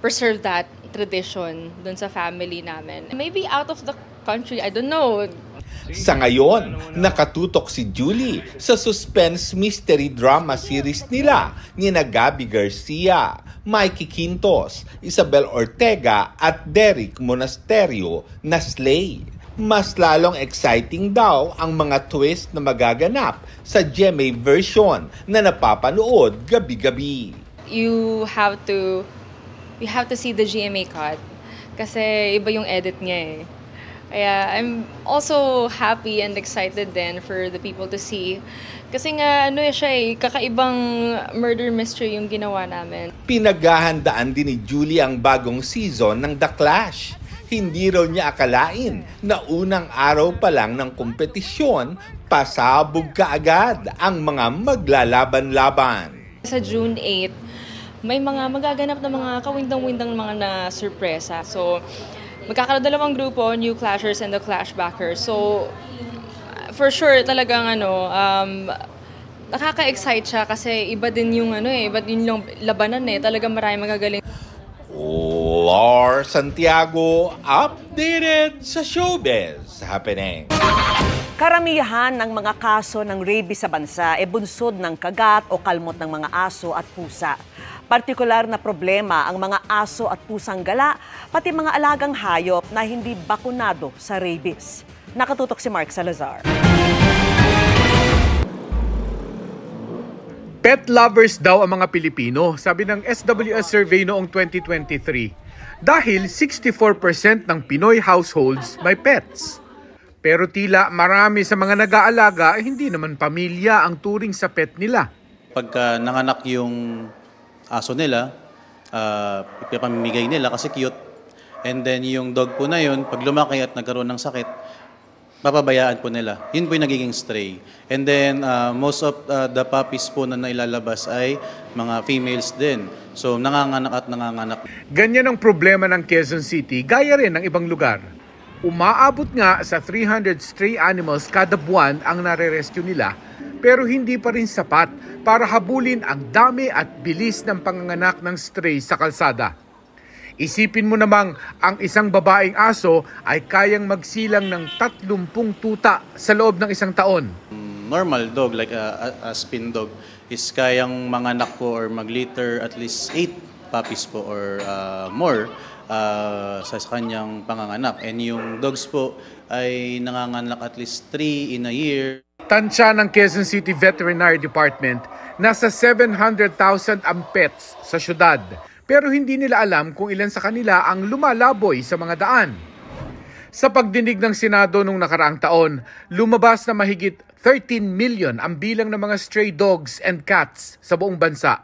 preserve that tradition dun sa family namin. Maybe out of the country, I don't know. Sa ngayon, nakatutok si Julie sa suspense mystery drama series nila ni Gabi Garcia, Mikey Quintos, Isabel Ortega at Derek Monasterio na Slay. Mas lalong exciting daw ang mga twist na magaganap sa GMA version na napapanood gabi-gabi. You have to see the GMA cut kasi iba yung edit niya eh. Kaya I'm also happy and excited then for the people to see. Kasi nga, kakaibang murder mystery yung ginawa namin. Pinaghahandaan din ni Julie ang bagong season ng The Clash. Hindi raw niya akalain na unang araw pa lang ng kompetisyon, pasabog kaagad ang mga maglalaban-laban. Sa June 8, may mga magaganap na mga kawindang-windang mga na-surpresa. So, magkakaroon dalawang grupo, New Clashers and the Clashbackers. So, for sure talagang nakaka-excite siya kasi iba din yung iba din yung labanan eh. Talagang maraming magagaling. Lars Santiago, updated sa showbiz happening. Karamihan ng mga kaso ng rabies sa bansa ay bunsod ng kagat o kalmot ng mga aso at pusa. Partikular na problema ang mga aso at pusang gala, pati mga alagang hayop na hindi bakunado sa rabies. Nakatutok si Mark Salazar. Pet lovers daw ang mga Pilipino, sabi ng SWS survey noong 2023. Dahil 64% ng Pinoy households may pets. Pero tila marami sa mga nag-aalaga ay hindi naman pamilya ang turing sa pet nila. Pagka nanganak yung aso nila, ipapamimigay nila kasi cute. And then yung dog po na yun, pag lumaki at nagkaroon ng sakit, papabayaan po nila. Yun po yung nagiging stray. And then most of the puppies po na nailalabas ay mga females din. So nanganganak at nanganganak. Ganyan ang problema ng Quezon City, gaya rin ng ibang lugar. Umaabot nga sa 300 stray animals kada buwan ang nare-rescue nila, pero hindi pa rin sapat para habulin ang dami at bilis ng panganganak ng stray sa kalsada. Isipin mo namang ang isang babaeng aso ay kayang magsilang ng 30 tuta sa loob ng isang taon. Normal dog like a spin dog is kayang manganak po or mag-litter at least 8 puppies po or more sa kanyang panganganak. And yung dogs po ay nanganganak at least 3 in a year. Tansya ng Quezon City Veterinary Department, nasa 700,000 ang pets sa syudad. Pero hindi nila alam kung ilan sa kanila ang lumalaboy sa mga daan. Sa pagdinig ng Senado noong nakaraang taon, lumabas na mahigit 13 million ang bilang ng mga stray dogs and cats sa buong bansa.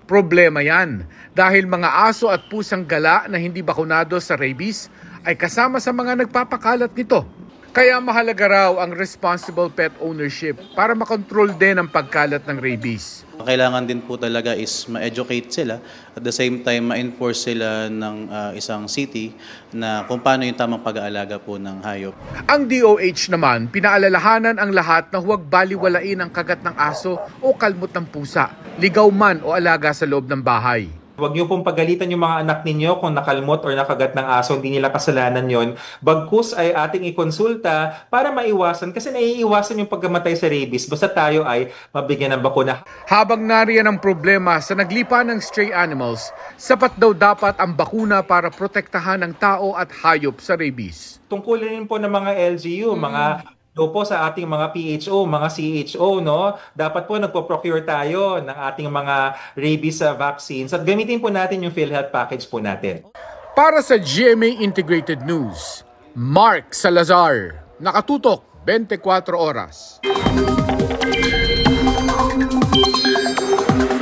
Problema yan dahil mga aso at pusang gala na hindi bakunado sa rabies ay kasama sa mga nagpapakalat nito. Kaya mahalaga raw ang responsible pet ownership para makontrol din ang pagkalat ng rabies. Kailangan din po talaga is ma-educate sila at the same time ma-enforce sila ng isang city na kung paano yung tamang pag-aalaga po ng hayop. Ang DOH naman, pinaalalahanan ang lahat na huwag baliwalain ang kagat ng aso o kalmot ng pusa, ligaw man o alaga sa loob ng bahay. Huwag niyo pong pagalitan yung mga anak ninyo kung nakalmot or nakagat ng aso, hindi nila kasalanan yon. Bagkus ay ating ikonsulta para maiwasan kasi naiiwasan yung pagkamatay sa rabies basta tayo ay mabigyan ng bakuna. Habang nariyan ang problema sa naglipa ng stray animals, sapat daw dapat ang bakuna para protektahan ang tao at hayop sa rabies. Tungkulin po ng mga LGU, mga po sa ating mga PHO, mga CHO, no? Dapat po nagpo-procure tayo ng ating mga rabies vaccines at gamitin po natin yung PhilHealth package po natin. Para sa GMA Integrated News, Mark Salazar, nakatutok 24 oras.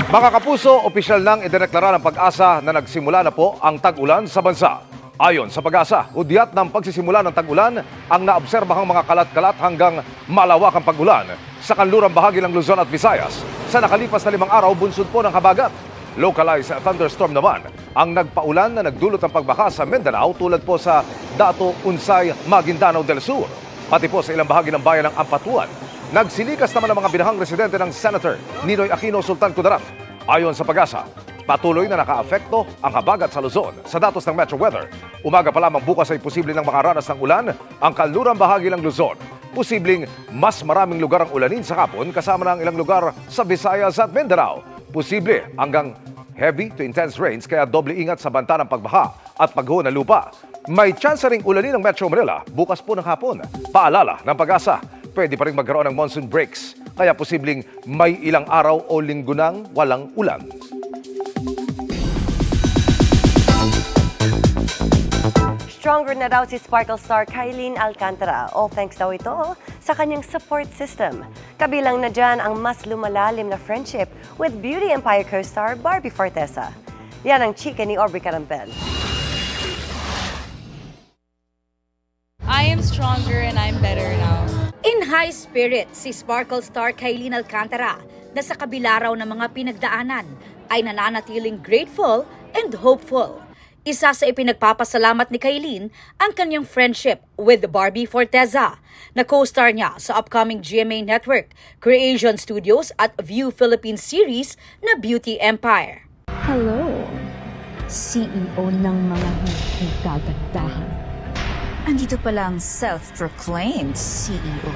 Mga kapuso, opisyal nang idineklara ng Pag-asa na nagsimula na po ang tag-ulan sa bansa. Ayon sa Pag-asa, hudyat ng pagsisimula ng tag-ulan ang naobserbahang mga kalat-kalat hanggang malawakang pag-ulan sa kanlurang bahagi ng Luzon at Visayas. Sa nakalipas na 5 araw, bunsod po ng habagat. Localized thunderstorm naman ang nagpaulan na nagdulot ng pagbaha sa Mindanao tulad po sa Dato, Unsay, Maguindanao del Sur. Pati po sa ilang bahagi ng bayan ng Ampatuan. Nagsilikas naman ang mga binahang residente ng Senator Ninoy Aquino Sultan Kudarat. Ayon sa Pag-asa, patuloy na nakaapekto ang habagat sa Luzon. Sa datos ng Metro Weather, umaga pa lamang bukas ay posible nang makaranas ng ulan ang kanlurang bahagi ng Luzon. Posibleng mas maraming lugar ang ulanin sa hapon kasama ng ilang lugar sa Visayas at Mindanao. Posible hanggang heavy to intense rains kaya doble ingat sa banta ng pagbaha at pagguho ng lupa. May chance ring ulanin ng Metro Manila bukas po ng hapon. Paalala ng Pag-asa, pwede pa rin magkaroon ng monsoon breaks kaya posibleng may ilang araw o linggo nang walang ulan. Stronger na daw si Sparkle star Kylene Alcantara. All thanks daw ito sa kanyang support system. Kabilang na dyan ang mas lumalalim na friendship with Beauty Empire co-star Barbie Fortesa. Yan ang chika ni Aubrey Carampel. I am stronger and I'm better now. In high spirits, si Sparkle star Kylene Alcantara na sa kabila raw ng mga pinagdaanan ay nananatiling grateful and hopeful. Isa sa ipinagpapasalamat ni Kylene ang kanyang friendship with Barbie Fortesa na co-star niya sa upcoming GMA Network, Creation Studios at View Philippines series na Beauty Empire. Hello, CEO ng mga hindi kagandahan. Andito pala ang self-proclaimed CEO.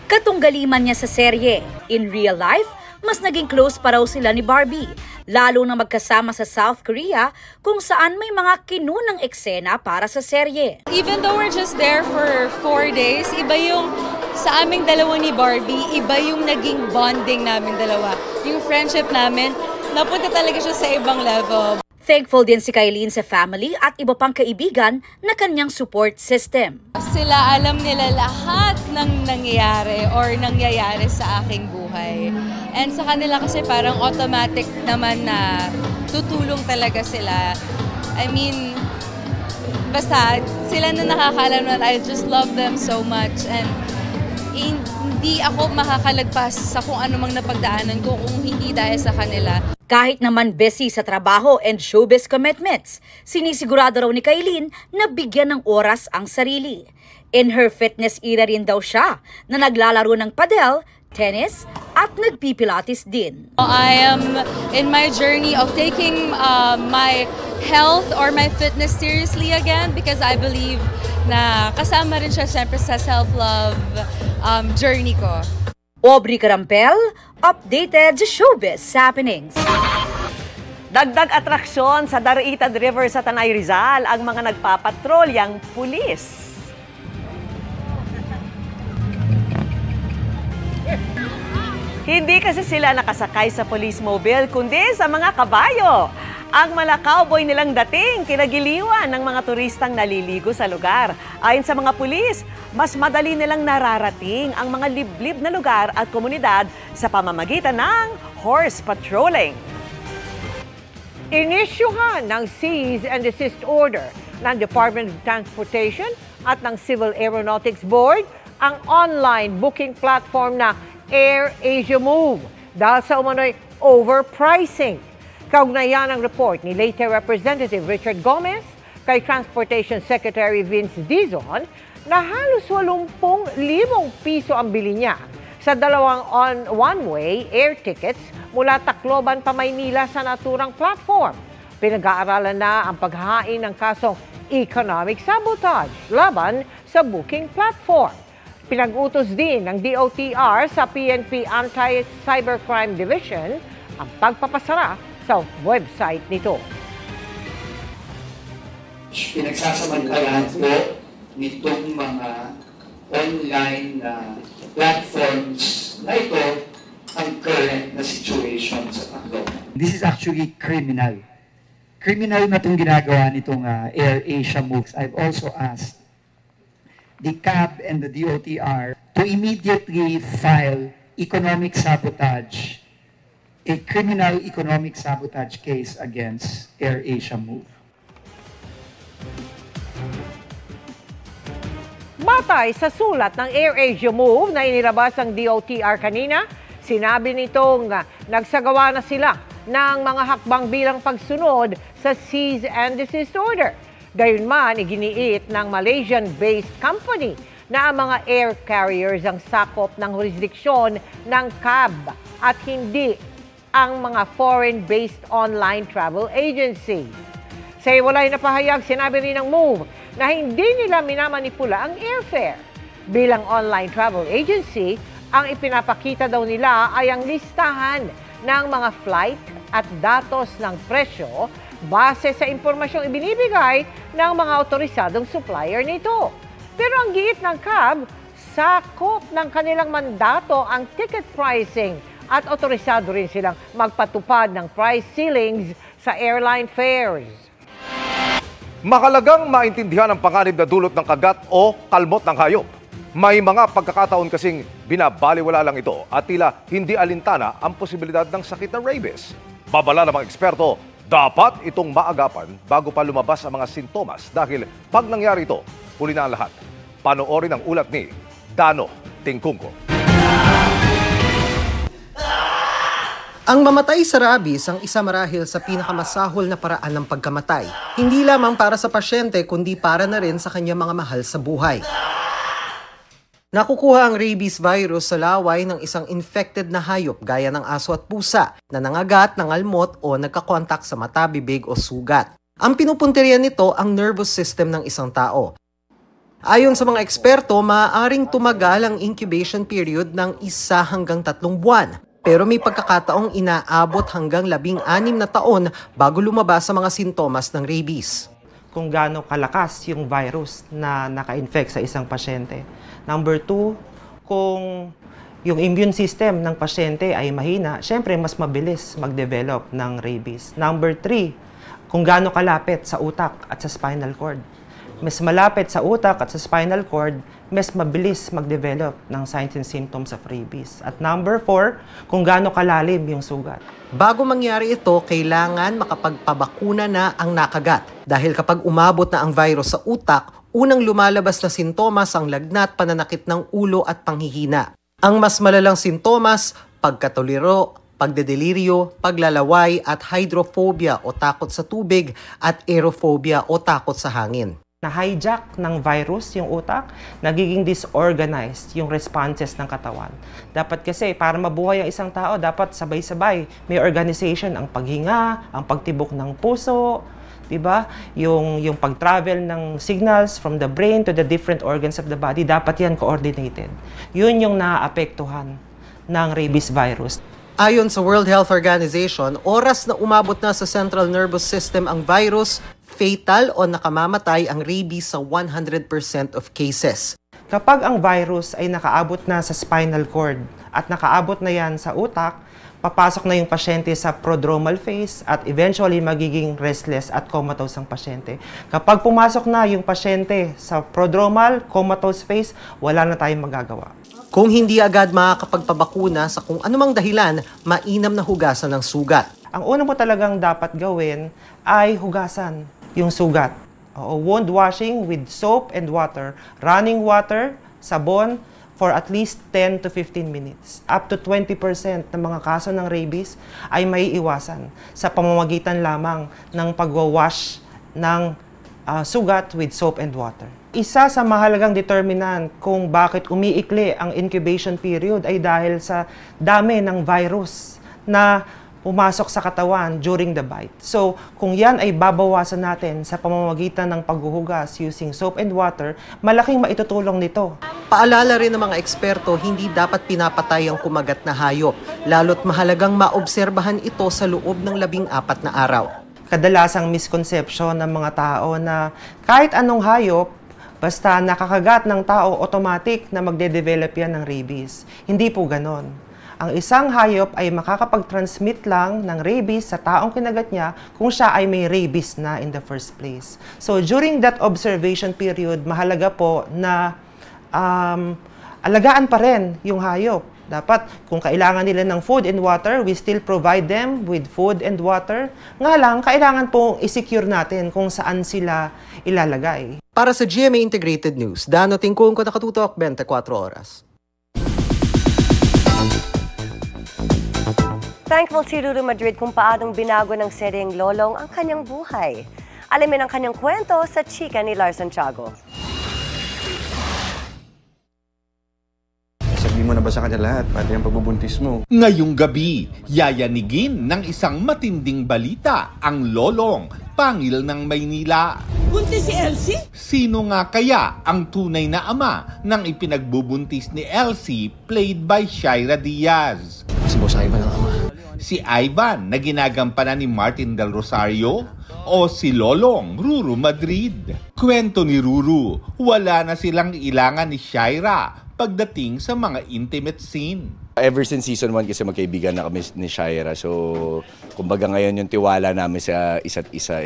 Katunggaliman niya sa serye. In real life, mas naging close pa raw sila ni Barbie, lalo na magkasama sa South Korea kung saan may mga kinunang eksena para sa serye. Even though we're just there for 4 days, iba yung sa aming dalawa ni Barbie, iba yung naging bonding namin dalawa. Yung friendship namin, napunta talaga siya sa ibang level. Thankful din si Kylene sa family at iba pang kaibigan na kanyang support system. Sila alam nila lahat ng nangyayari or nangyayari sa aking buhay. And sa kanila kasi parang automatic naman na tutulong talaga sila. I mean, basta sila na nakakalam na I just love them so much. And hindi ako makakalagpas sa kung ano mang napagdaanan ko kung hindi dahil sa kanila. Kahit naman busy sa trabaho and showbiz commitments, sinisigurado raw ni Kylene na bigyan ng oras ang sarili. In her fitness era rin daw siya na naglalaro ng padel, tennis at nagpipilates din. I am in my journey of taking my health or my fitness seriously again because I believe na kasama rin siya siyempre sa self-love journey ko. Aubrey Carampel, updated showbiz happenings. Dagdag atraksyon sa Daraitad River sa Tanay Rizal ang mga nagpapatrolyang pulis. Hindi kasi sila nakasakay sa police mobile kundi sa mga kabayo. Ang mga cowboy nilang dating kinagiliwan ng mga turistang naliligo sa lugar. Ayon sa mga pulis, mas madali nilang nararating ang mga liblib na lugar at komunidad sa pamamagitan ng horse patrolling. Inisyuhan ng cease and desist order ng Department of Transportation at ng Civil Aeronautics Board ang online booking platform na AirAsia Move dahil sa umano'y overpricing. Kaugnayan ang report ni Leyte Representative Richard Gomez kay Transportation Secretary Vince Dizon na halos 80,000 piso ang bili niya sa dalawang one-way air tickets mula Tacloban pa Maynila sa naturang platform. Pinag-aaralan na ang paghahain ng kasong economic sabotage laban sa booking platform. Pinag-utos din ng DOTR sa PNP Anti-Cybercrime Division ang pagpapasara sa website nito. Pinagsasamantalahan po nitong mga online na platforms na ito ang current na situation sa Tacloban. This is actually criminal. Criminal na itong ginagawa nitong AirAsia Moves. I've also asked the CAB and the DOTR to immediately file economic sabotage, a criminal economic sabotage case against AirAsia Move. Batay sa sulat ng AirAsia Move na inilabas ng DOTR kanina, sinabi nitong nagsagawa na sila ng mga hakbang bilang pagsunod sa cease and desist order. Gayunman, iginiit ng Malaysian-based company na ang mga air carriers ang sakop ng jurisdiksyon ng CAB at hindi ang mga foreign-based online travel agency. Sa iwalay na pahayag, sinabi rin ng Move na hindi nila minamanipula ang airfare. Bilang online travel agency, ang ipinapakita daw nila ay ang listahan ng mga flight at datos ng presyo base sa impormasyong ibinibigay ng mga otorisadong supplier nito. Pero ang giit ng CAB, sakop ng kanilang mandato ang ticket pricing at otorisado rin silang magpatupad ng price ceilings sa airline fares. Mahalagang maintindihan ang panganib na dulot ng kagat o kalmot ng hayop. May mga pagkakataon kasing binabaliwala lang ito at tila hindi alintana ang posibilidad ng sakit ng rabies. Babala ng mga eksperto, dapat itong maagapan bago pa lumabas ang mga sintomas dahil pag nangyari ito, huli na ang lahat. Panoorin ang ulat ni Dano Tingkungko. Ang mamatay sa rabies ang isa marahil sa pinakamasahol na paraan ng pagkamatay. Hindi lamang para sa pasyente kundi para na rin sa kanyang mga mahal sa buhay. Nakukuha ang rabies virus sa laway ng isang infected na hayop gaya ng aso at pusa na nangagat, nangalmot o nagkakontak sa mata, bibig o sugat. Ang pinupunterian nito ang nervous system ng isang tao. Ayon sa mga eksperto, maaaring tumagal ang incubation period ng 1 hanggang 3 buwan. Pero may pagkakataong inaabot hanggang 16 na taon bago lumabas sa mga sintomas ng rabies. Kung gaano kalakas yung virus na naka-infect sa isang pasyente. Number 2, kung yung immune system ng pasyente ay mahina, syempre mas mabilis mag-develop ng rabies. Number 3, kung gaano kalapit sa utak at sa spinal cord. Mas malapit sa utak at sa spinal cord, mas mabilis mag-develop ng signs and symptoms of rabies. At number 4, kung gaano kalalim yung sugat. Bago mangyari ito, kailangan makapagpabakuna na ang nakagat. Dahil kapag umabot na ang virus sa utak, unang lumalabas na sintomas ang lagnat, pananakit ng ulo at panghihina. Ang mas malalang sintomas, pagkatuliro, pagdedeliryo, paglalaway at hydrophobia o takot sa tubig at aerophobia o takot sa hangin. Na-hijack ng virus yung utak, nagiging disorganized yung responses ng katawan. Dapat kasi, para mabuhay ang isang tao, dapat sabay-sabay. May organization ang paghinga, ang pagtibok ng puso, diba? Yung pag-travel ng signals from the brain to the different organs of the body, dapat yan coordinated. Yun yung naaapektuhan ng rabies virus. Ayon sa World Health Organization, oras na umabot na sa central nervous system ang virus, fatal o nakamamatay ang rabies sa 100% of cases. Kapag ang virus ay nakaabot na sa spinal cord at nakaabot na yan sa utak, papasok na yung pasyente sa prodromal phase at eventually magiging restless at comatose ang pasyente. Kapag pumasok na yung pasyente sa prodromal, comatose phase, wala na tayong magagawa. Kung hindi agad makakapagpabakuna sa kung anumang dahilan, mainam na hugasan ng sugat. Ang una mo talagang dapat gawin ay hugasan yung sugat. Wound washing with soap and water, running water, sabon, for at least 10 to 15 minutes. Up to 20% ng mga kaso ng rabies ay may iwasan sa pamamagitan lamang ng pagwawash ng sugat with soap and water. Isa sa mahalagang determinant kung bakit umiikli ang incubation period ay dahil sa dami ng virus na pumasok sa katawan during the bite. So, kung yan ay babawasan natin sa pamamagitan ng paghuhugas using soap and water, malaking maitutulong nito. Paalala rin ng mga eksperto, hindi dapat pinapatay ang kumagat na hayop, lalo't mahalagang maobserbahan ito sa loob ng 14 na araw. Kadalasang misconception ng mga tao na kahit anong hayop, basta nakakagat ng tao, automatic na magde-develop yan ng rabies. Hindi po ganon. Ang isang hayop ay makakapag-transmit lang ng rabies sa taong kinagat niya kung siya ay may rabies na in the first place. So during that observation period, mahalaga po na alagaan pa rin yung hayop. Dapat kung kailangan nila ng food and water, we still provide them with food and water. Nga lang, kailangan pong i-secure natin kung saan sila ilalagay. Para sa GMA Integrated News, Dano Tingkong ko, nakatutok 24 oras. Thankful si Ruru Madrid kung paanong binago ng seryeng Lolong ang kanyang buhay. Alamin ang kanyang kwento sa chika ni Lars Santiago. Sabihin mo na ba sa kanya lahat, pati ang pagbubuntis mo? Ngayong gabi, yayanigin ng isang matinding balita ang Lolong, pangil ng Maynila. Buntis si Elsie? Sino nga kaya ang tunay na ama ng ipinagbubuntis ni Elsie, played by Shaira Diaz? Si Boss Ivan ang ama. Si Ivan na ginagampanan ni Martin Del Rosario o si Lolong Ruru Madrid? Kwento ni Ruru, wala na silang ilangan ni Shaira pagdating sa mga intimate scene. Ever since season 1 kasi magkaibigan na kami ni Shaira. So, kumbaga ngayon yung tiwala namin sa isa't isa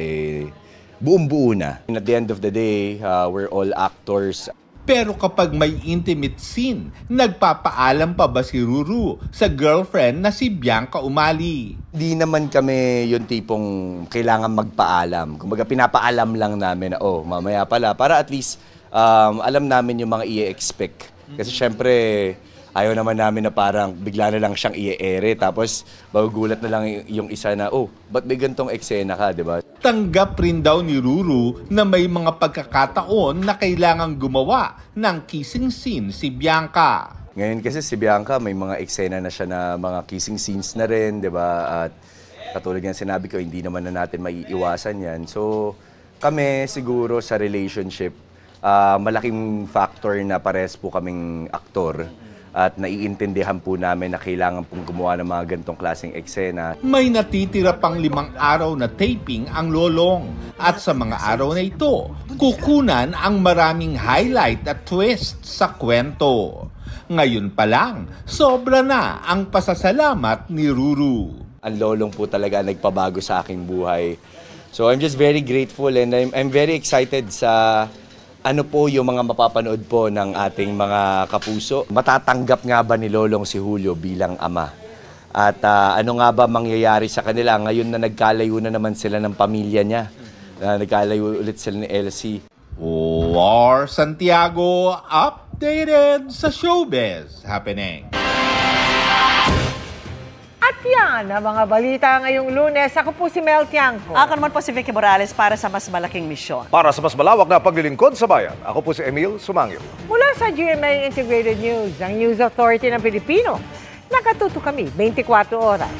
buong-buo na. And at the end of the day, we're all actors. Pero kapag may intimate scene, nagpapaalam pa ba si Ruru sa girlfriend na si Bianca Umali? Di naman kami yung tipong kailangan magpaalam. Kumbaga pinapaalam lang namin na, mamaya pala. Para at least alam namin yung mga i-expect. Kasi syempre, ayaw naman namin na parang bigla na lang siyang i-ere. Tapos magugulat na lang yung isa na, ba't may gantong eksena ka, di ba? Tanggap rin daw ni Ruru na may mga pagkakataon na kailangang gumawa ng kissing scene si Bianca. Ngayon kasi si Bianca may mga eksena na siya na mga kissing scenes na rin, di ba? At katulad ng sinabi ko, hindi naman na natin maiiwasan yan. So kami siguro sa relationship, malaking factor na pares po kaming aktor. At naiintindihan po namin na kailangan pong gumawa ng mga ganitong klaseng eksena. May natitira pang 5 araw na taping ang Lolong. At sa mga araw na ito, kukunan ang maraming highlight at twist sa kwento. Ngayon pa lang, sobra na ang pasasalamat ni Ruru. Ang Lolong po talaga nagpabago sa aking buhay. So I'm just very grateful and I'm very excited sa ano po yung mga mapapanood po ng ating mga kapuso. Matatanggap nga ba ni Lolong si Julio bilang ama? At ano nga ba mangyayari sa kanila ngayon na nagkalayo na naman sila ng pamilya niya? Nagkalayo ulit sila ni Elsie. Lars Santiago, updated sa showbiz happening. At yan ang mga balita ngayong Lunes. Ako po si Mel Tiangco. Ako naman po si Vicky Morales para sa mas malaking misyon. Para sa mas malawak na paglilingkod sa bayan, ako po si Emil Sumangil. Mula sa GMA Integrated News, ang News Authority ng Pilipino. Nakatuto kami 24 oras.